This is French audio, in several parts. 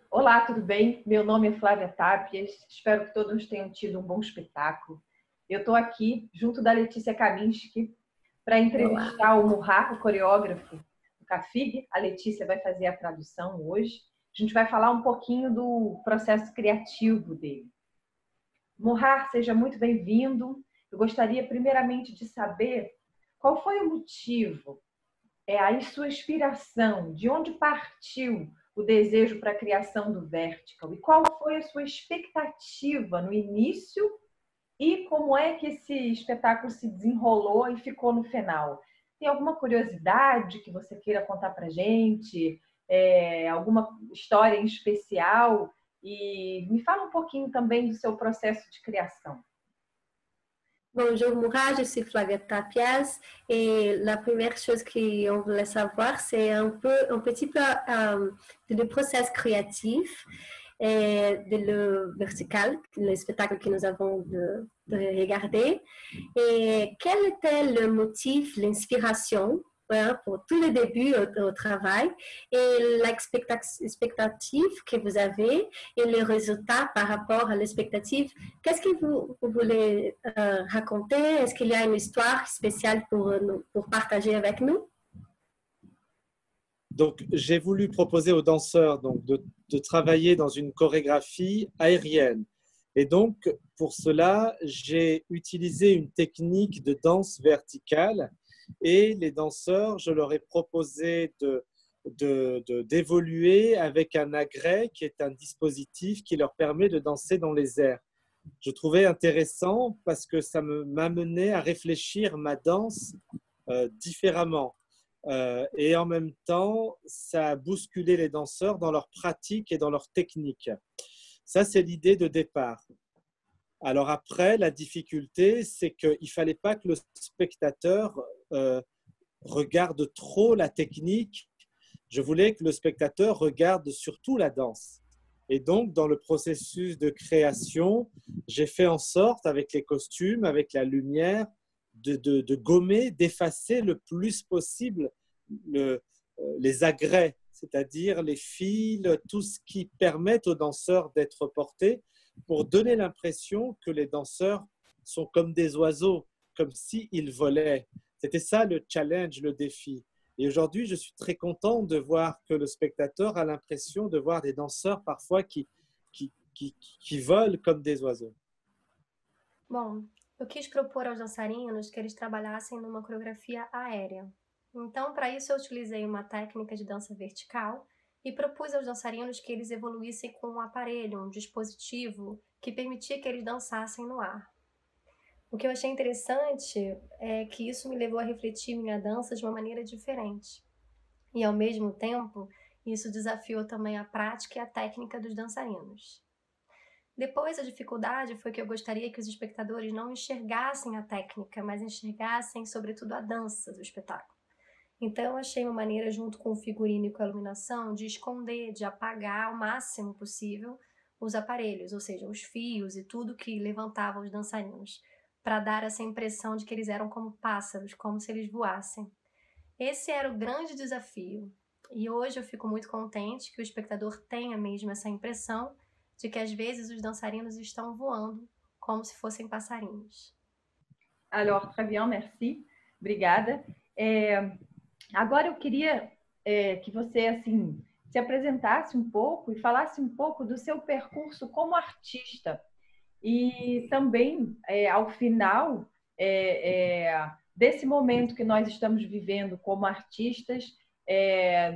Olá, tudo bem? Meu nome é Flávia Tápias. Espero que todos tenham tido um bom espetáculo. Eu estou aqui, junto da Letícia Kaminski, para Olá. entrevistar o Murrar, o coreógrafo do CAFIG. A Letícia vai fazer a tradução hoje. A gente vai falar um pouquinho do processo criativo dele. Murrar, seja muito bem-vindo. Eu gostaria primeiramente de saber qual foi o motivo, a sua inspiração, de onde partiu o desejo para a criação do Vertical e qual foi a sua expectativa no início e como é que esse espetáculo se desenrolou e ficou no final. Tem alguma curiosidade que você queira contar para a gente? Alguma história em especial? E me fala um pouquinho também do seu processo de criação. Bonjour Moura, je suis Flavia Tapias et la première chose qu'on voulait savoir, c'est un petit peu de le processus créatif et de le vertical, le spectacle que nous avons de regarder. Et quel était le motif, l'inspiration pour tout le début au travail et l'expectative que vous avez et les résultats par rapport à l'expectative. Qu'est-ce que vous voulez raconter? Est-ce qu'il y a une histoire spéciale pour partager avec nous? Donc, j'ai voulu proposer aux danseurs de travailler dans une chorégraphie aérienne. Et donc, pour cela, j'ai utilisé une technique de danse verticale et les danseurs, je leur ai proposé d'évoluer avec un agrès qui est un dispositif qui leur permet de danser dans les airs. Je trouvais intéressant parce que ça m'amenait à réfléchir ma danse différemment. Et en même temps, ça a bousculé les danseurs dans leur pratique et dans leur technique. Ça, c'est l'idée de départ. Alors après, la difficulté, c'est qu'il ne fallait pas que le spectateur regarde trop la technique. Je voulais que le spectateur regarde surtout la danse. Et donc, dans le processus de création, j'ai fait en sorte, avec les costumes, avec la lumière, de gommer, d'effacer le plus possible les agrès, c'est-à-dire les fils, tout ce qui permet aux danseurs d'être portés pour donner l'impression que les danseurs sont comme des oiseaux, comme s'ils volaient. C'était ça le challenge, le défi. Et aujourd'hui, je suis très content de voir que le spectateur a l'impression de voir des danseurs parfois qui volent comme des oiseaux. Bom, eu quis propor aos dançarinos que eles trabalhassem numa coreografia aérea. Então, para isso, eu utilizei uma técnica de dança vertical e propus aos dançarinos que eles evoluíssem com um aparelho, um dispositivo que permitia que eles dançassem no ar. O que eu achei interessante é que isso me levou a refletir minha dança de uma maneira diferente. E, ao mesmo tempo, isso desafiou também a prática e a técnica dos dançarinos. Depois, a dificuldade foi que eu gostaria que os espectadores não enxergassem a técnica, mas enxergassem, sobretudo, a dança do espetáculo. Então, eu achei uma maneira, junto com o figurino e com a iluminação, de esconder, de apagar ao máximo possível os aparelhos, ou seja, os fios e tudo que levantava os dançarinos, para dar essa impressão de que eles eram como pássaros, como se eles voassem. Esse era o grande desafio. E hoje eu fico muito contente que o espectador tenha mesmo essa impressão de que às vezes os dançarinos estão voando como se fossem passarinhos. Alors, très bien, merci. Obrigada. Agora eu queria que você assim se apresentasse um pouco e falasse um pouco do seu percurso como artista. E também, ao final desse momento que nós estamos vivendo como artistas,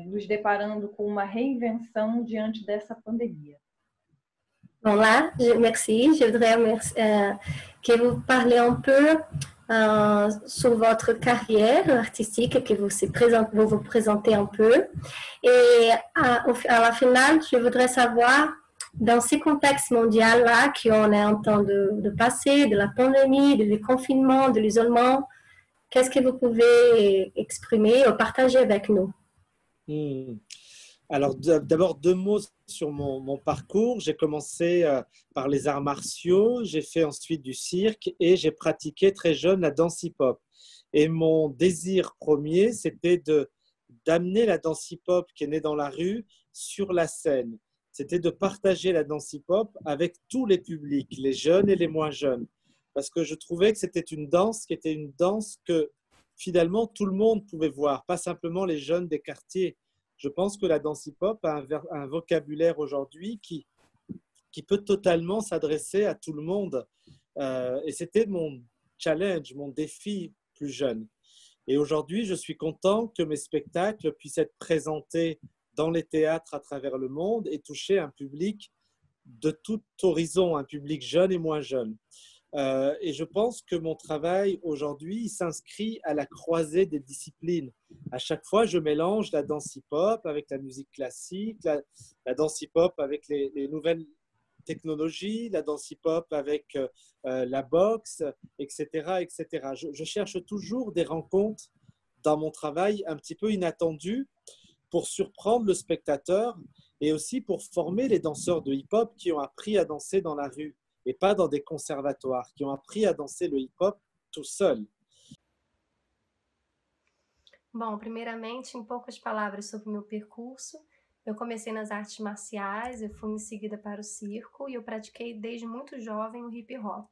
nos deparando com uma reinvenção diante dessa pandemia. Bon là, merci. Je voudrais que vous parlez un peu sur votre carrière artistique, que vous vous présentez un peu. Et à la finale, je voudrais savoir, dans ce contexte mondial-là qu'on est en train de passer, de la pandémie, du confinement, de l'isolement, qu'est-ce que vous pouvez exprimer ou partager avec nous? Alors, d'abord, 2 mots sur mon parcours. J'ai commencé par les arts martiaux, j'ai fait ensuite du cirque et j'ai pratiqué très jeune la danse hip-hop. Et mon désir premier, c'était d'amener la danse hip-hop qui est née dans la rue sur la scène. c'était de partager la danse hip-hop avec tous les publics, les jeunes et les moins jeunes. Parce que je trouvais que c'était une danse qui était une danse que finalement tout le monde pouvait voir, pas simplement les jeunes des quartiers. Je pense que la danse hip-hop a un vocabulaire aujourd'hui qui peut totalement s'adresser à tout le monde. Et c'était mon challenge, mon défi plus jeune. Et aujourd'hui, je suis content que mes spectacles puissent être présentés dans les théâtres à travers le monde et toucher un public de tout horizon, un public jeune et moins jeune. Et je pense que mon travail aujourd'hui s'inscrit à la croisée des disciplines. À chaque fois, je mélange la danse hip-hop avec la musique classique, la danse hip-hop avec les nouvelles technologies, la danse hip-hop avec la boxe, etc. etc. Je cherche toujours des rencontres dans mon travail un petit peu inattendues pour surprendre le spectateur et aussi pour former les danseurs de hip-hop qui ont appris à danser dans la rue et pas dans des conservatoires, qui ont appris à danser le hip-hop tout seul. Bom, primeiramente, em poucas palavras sobre o meu percurso, eu comecei nas artes marciais, eu fui em seguida para o circo e eu pratiquei desde muito jovem o hip hop.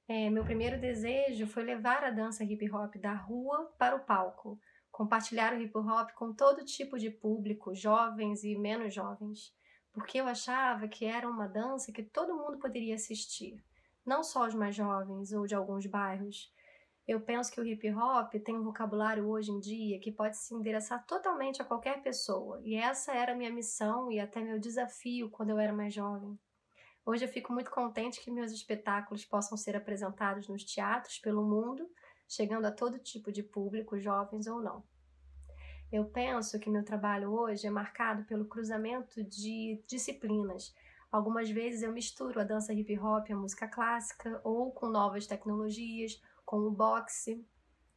Meu primeiro desejo foi levar a dança hip hop da rua para o palco, compartilhar o hip hop com todo tipo de público, jovens e menos jovens, porque eu achava que era uma dança que todo mundo poderia assistir, não só os mais jovens ou de alguns bairros. Eu penso que o hip hop tem um vocabulário hoje em dia que pode se endereçar totalmente a qualquer pessoa, e essa era a minha missão e até meu desafio quando eu era mais jovem. Hoje eu fico muito contente que meus espetáculos possam ser apresentados nos teatros pelo mundo, chegando a todo tipo de público, jovens ou não. Eu penso que meu trabalho hoje é marcado pelo cruzamento de disciplinas. Algumas vezes eu misturo a dança hip hop e a música clássica, ou com novas tecnologias, com o boxe.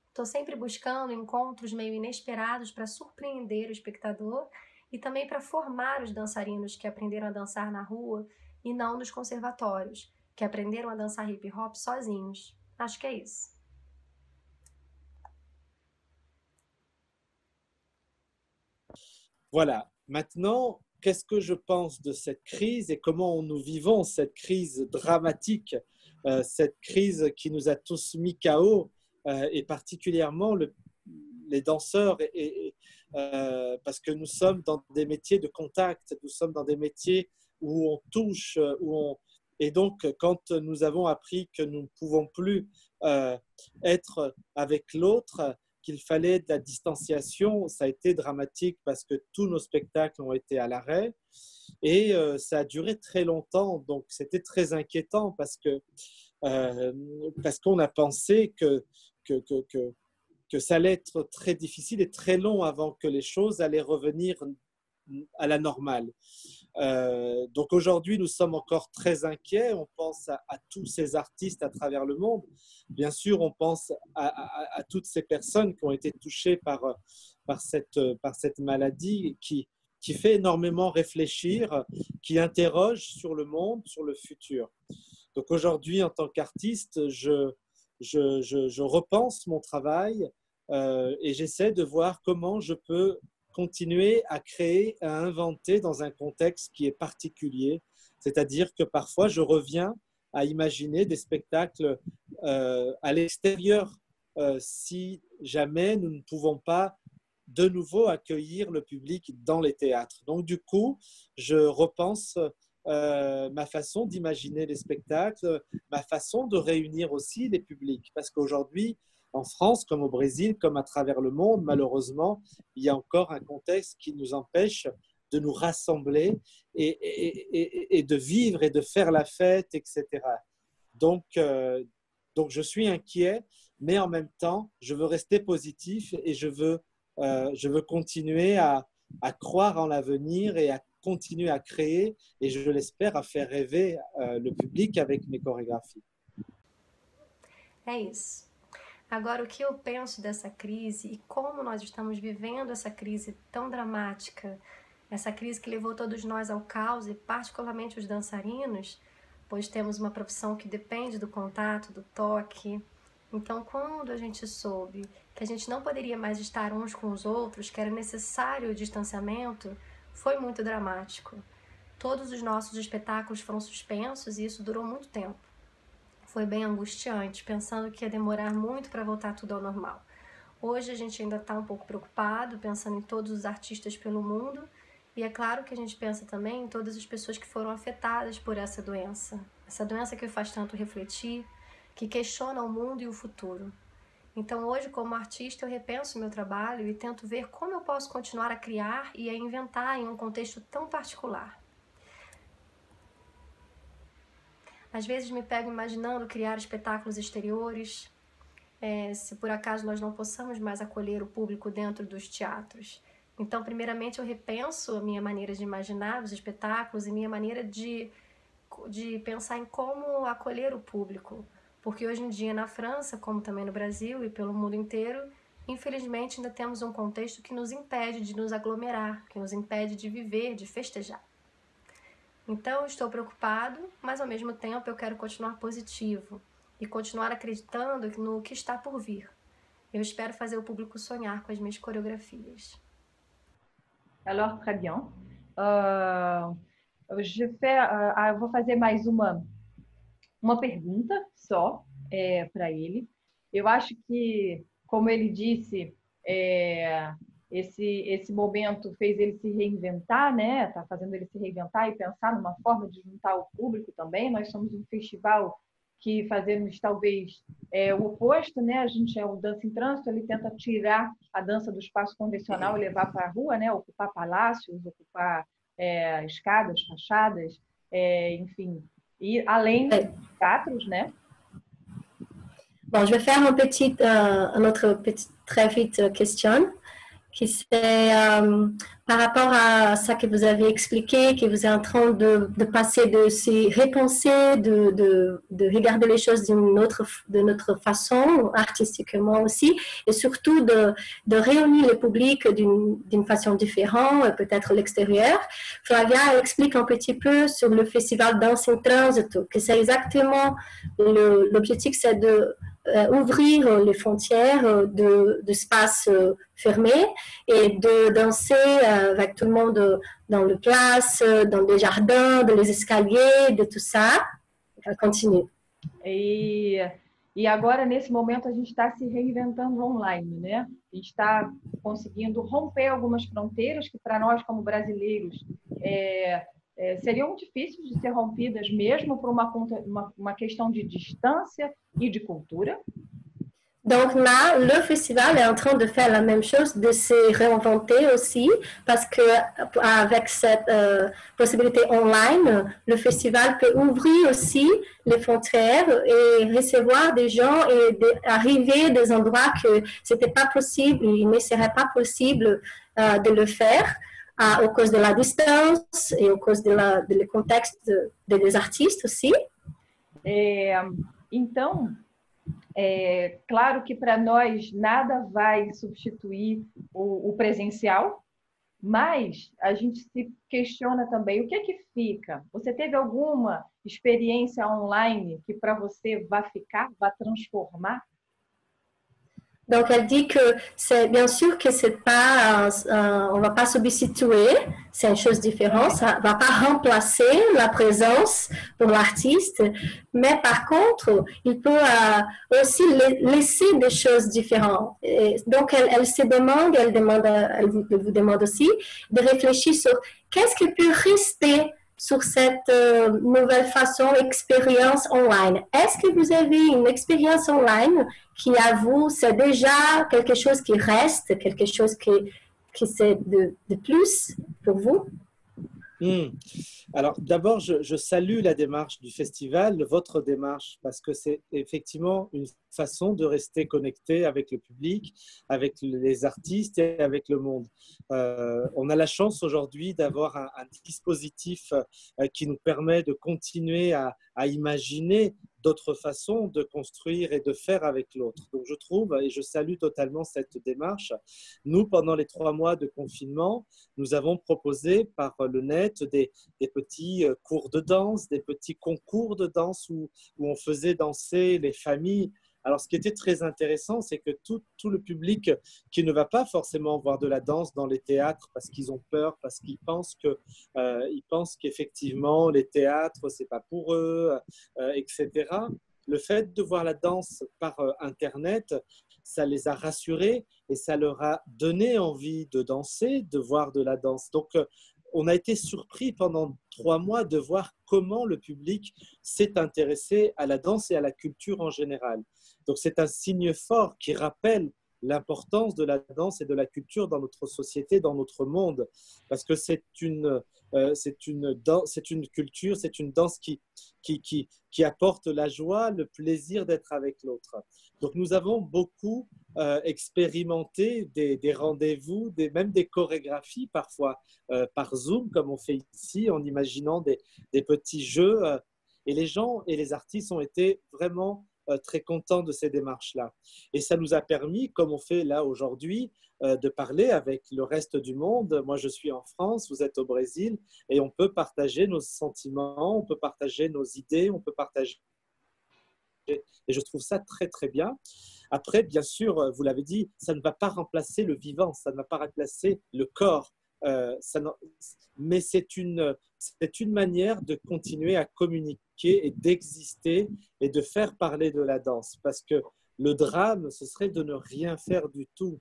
Estou sempre buscando encontros meio inesperados para surpreender o espectador e também para formar os dançarinos que aprenderam a dançar na rua e não nos conservatórios, que aprenderam a dançar hip hop sozinhos. Acho que é isso. Voilà. Maintenant, qu'est-ce que je pense de cette crise et comment nous vivons cette crise dramatique, cette crise qui nous a tous mis KO, et particulièrement les danseurs, parce que nous sommes dans des métiers de contact, nous sommes dans des métiers où on touche, et donc quand nous avons appris que nous ne pouvons plus être avec l'autre, qu'il fallait de la distanciation, ça a été dramatique parce que tous nos spectacles ont été à l'arrêt et ça a duré très longtemps, donc c'était très inquiétant parce qu'on a pensé que ça allait être très difficile et très long avant que les choses allaient revenir à la normale. Donc aujourd'hui, nous sommes encore très inquiets. On pense à tous ces artistes à travers le monde. Bien sûr, on pense à toutes ces personnes qui ont été touchées par cette maladie qui fait énormément réfléchir, qui interroge sur le monde, sur le futur. Donc aujourd'hui, en tant qu'artiste, je repense mon travail et j'essaie de voir comment je peux continuer à créer, à inventer dans un contexte qui est particulier. C'est-à-dire que parfois, je reviens à imaginer des spectacles à l'extérieur si jamais nous ne pouvons pas de nouveau accueillir le public dans les théâtres. Donc du coup, je repense ma façon d'imaginer les spectacles, ma façon de réunir aussi les publics. Parce qu'aujourd'hui, en France, comme au Brésil, comme à travers le monde, malheureusement, il y a encore un contexte qui nous empêche de nous rassembler et de vivre et de faire la fête, etc. Donc, je suis inquiet, mais en même temps, je veux rester positif et je veux continuer à croire en l'avenir et à continuer à créer et je l'espère à faire rêver le public avec mes chorégraphies. É isso. Agora, o que eu penso dessa crise e como nós estamos vivendo essa crise tão dramática, essa crise que levou todos nós ao caos e particularmente os dançarinos, pois temos uma profissão que depende do contato, do toque. Então, quando a gente soube que a gente não poderia mais estar uns com os outros, que era necessário o distanciamento, foi muito dramático. todos os nossos espetáculos foram suspensos e isso durou muito tempo. Foi bem angustiante, pensando que ia demorar muito para voltar tudo ao normal. Hoje a gente ainda está um pouco preocupado, pensando em todos os artistas pelo mundo, e é claro que a gente pensa também em todas as pessoas que foram afetadas por essa doença que faz tanto refletir, que questiona o mundo e o futuro. Então hoje, como artista, eu repenso o meu trabalho e tento ver como eu posso continuar a criar e a inventar em um contexto tão particular. Às vezes me pego imaginando criar espetáculos exteriores, se por acaso nós não possamos mais acolher o público dentro dos teatros. Então, primeiramente, eu repenso a minha maneira de imaginar os espetáculos e minha maneira de pensar em como acolher o público. Porque hoje em dia, na França, como também no Brasil e pelo mundo inteiro, infelizmente ainda temos um contexto que nos impede de nos aglomerar, que nos impede de viver, de festejar. Então, estou preocupado, mas ao mesmo tempo eu quero continuar positivo e continuar acreditando no que está por vir. Eu espero fazer o público sonhar com as minhas coreografias. Alors, très bien. Eu vou fazer mais uma pergunta só para ele. Eu acho que, como ele disse, esse momento fez ele se reinventar, né? Está fazendo ele se reinventar e pensar numa forma de juntar o público também. Nós somos um festival que fazemos talvez o oposto, né? A gente é o Dança em Trânsito, ele tenta tirar a dança do espaço convencional e levar para a rua, né? Ocupar palácios, ocupar escadas, fachadas, enfim, e além dos teatros, né? Bon, je vais faire une autre très vite question, qui c'est par rapport à ça que vous avez expliqué, que vous êtes en train de passer, de se repenser, de regarder les choses de notre façon, artistiquement aussi, et surtout de réunir le public d'une façon différente, peut-être l'extérieur. Flavia explique un petit peu sur le festival Danse in Transito, que c'est exactement l'objectif, c'est de ouvrir les frontières d'espaces fermés et de danser avec tout le monde dans les places, dans les jardins, dans les escaliers, de tout ça. Elle continue. E agora, nesse momento, a gente está se reinventando online, né? A gente está conseguindo romper algumas fronteiras que, para nós, como brasileiros, seriam difíceis de ser rompidas mesmo por uma questão de distância e de cultura. Donc là, le festival est en train de faire la même chose, de se réinventer aussi, parce que avec cette possibilité online, le festival peut ouvrir aussi les frontières et recevoir des gens et arriver des endroits que c'était pas possible, il ne serait pas possible de le faire. À cause de la distance et à cause du contexte des artistes aussi. Então, claro que para nós nada vai substituir o presencial, mas a gente se questiona também o que é que fica. Você teve alguma experiência online que para você vai ficar, vai transformar? Donc, elle dit que c'est bien sûr que c'est pas, on va pas substituer, c'est une chose différente, ça va pas remplacer la présence pour l'artiste, mais par contre, il peut aussi laisser des choses différentes. Et donc, elle se demande, elle vous demande aussi de réfléchir sur qu'est-ce qui peut rester sur cette nouvelle façon, expérience online. Est-ce que vous avez une expérience online qui, à vous, c'est déjà quelque chose qui reste, quelque chose qui c'est de plus pour vous? Alors, d'abord, je salue la démarche du festival, votre démarche, parce que c'est effectivement une façon de rester connecté avec le public, avec les artistes et avec le monde. On a la chance aujourd'hui d'avoir un dispositif qui nous permet de continuer à imaginer d'autres façons de construire et de faire avec l'autre. Donc, je trouve, et je salue totalement cette démarche, nous, pendant les 3 mois de confinement, nous avons proposé par le net des petits cours de danse, des petits concours de danse où on faisait danser les familles Alors, ce qui était très intéressant, c'est que tout le public qui ne va pas forcément voir de la danse dans les théâtres parce qu'ils ont peur, parce qu'ils pensent ils pensent qu'effectivement, les théâtres, c'est pas pour eux, etc. Le fait de voir la danse par Internet, ça les a rassurés et ça leur a donné envie de danser, de voir de la danse. Donc, on a été surpris pendant 3 mois de voir comment le public s'est intéressé à la danse et à la culture en général. Donc, c'est un signe fort qui rappelle l'importance de la danse et de la culture dans notre société, dans notre monde, parce que c'est une culture, c'est une danse qui apporte la joie, le plaisir d'être avec l'autre. Donc, nous avons beaucoup expérimenté des rendez-vous, même des chorégraphies parfois par Zoom, comme on fait ici, en imaginant des petits jeux. Et les gens et les artistes ont été vraiment très contents de ces démarches-là. Et ça nous a permis, comme on fait là aujourd'hui, de parler avec le reste du monde. Moi, je suis en France, vous êtes au Brésil, et on peut partager nos sentiments, on peut partager nos idées, on peut partager. Et je trouve ça très, très bien. Après, bien sûr, vous l'avez dit, ça ne va pas remplacer le vivant, ça ne va pas remplacer le corps. Mais c'est une manière de continuer à communiquer et d'exister et de faire parler de la danse. Parce que le drame, ce serait de ne rien faire du tout.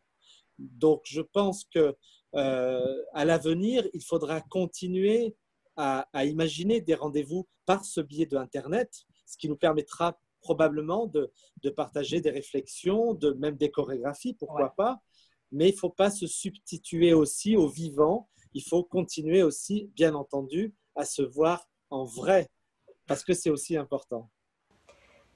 Donc, je pense que à l'avenir, il faudra continuer à imaginer des rendez-vous par ce biais de Internet, ce qui nous permettra probablement de partager des réflexions, même des chorégraphies, pourquoi pas. Mais il ne faut pas se substituer aussi au vivant. Il faut continuer aussi, bien entendu, à se voir en vrai, parce que c'est aussi important.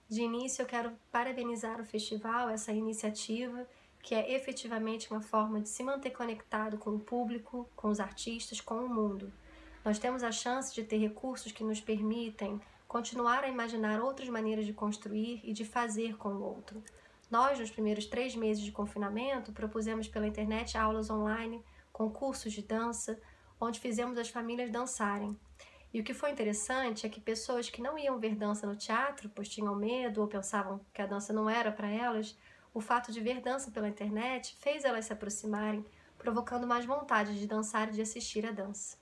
De início, eu quero parabenizar o festival, essa iniciativa, que é efetivamente uma forma de se manter conectado com o público, com os artistas, com o mundo. Nós temos a chance de ter recursos que nos permitem continuar a imaginar outras maneiras de construir e de fazer com o outro. Nós, nos primeiros 3 meses de confinamento, propusemos pela internet aulas online, concursos de dança, onde fizemos as famílias dançarem. E o que foi interessante é que pessoas que não iam ver dança no teatro, pois tinham medo ou pensavam que a dança não era para elas, o fato de ver dança pela internet fez elas se aproximarem, provocando mais vontade de dançar e de assistir a dança.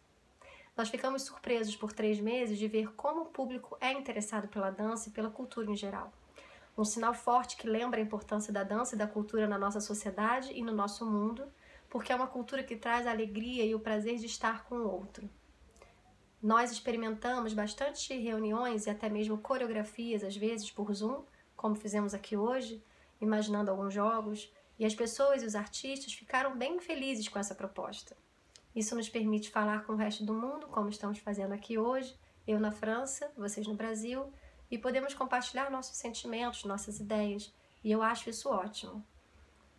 Nós ficamos surpresos por 3 meses de ver como o público é interessado pela dança e pela cultura em geral. Um sinal forte que lembra a importância da dança e da cultura na nossa sociedade e no nosso mundo, porque é uma cultura que traz a alegria e o prazer de estar com o outro. Nós experimentamos bastante reuniões e até mesmo coreografias, às vezes por Zoom, como fizemos aqui hoje, imaginando alguns jogos, e as pessoas e os artistas ficaram bem felizes com essa proposta. Isso nos permite falar com o resto do mundo, como estamos fazendo aqui hoje, eu na França, vocês no Brasil, e podemos compartilhar nossos sentimentos, nossas ideias, e eu acho isso ótimo.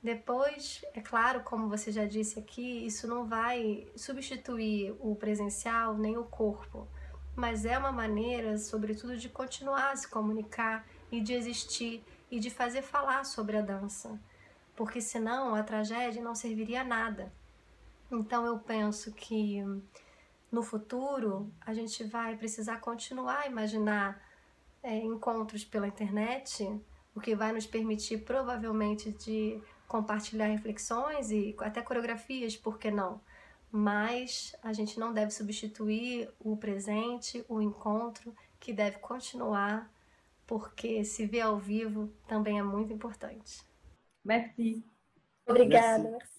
Depois, é claro, como você já disse aqui, isso não vai substituir o presencial nem o corpo, mas é uma maneira, sobretudo, de continuar a se comunicar e de existir e de fazer falar sobre a dança, porque senão a tragédia não serviria a nada. Então eu penso que no futuro a gente vai precisar continuar a imaginar encontros pela internet, o que vai nos permitir provavelmente de compartilhar reflexões e até coreografias, por que não? Mas a gente não deve substituir o presente, o encontro, que deve continuar, porque se ver ao vivo também é muito importante. Merci. Obrigada. Merci.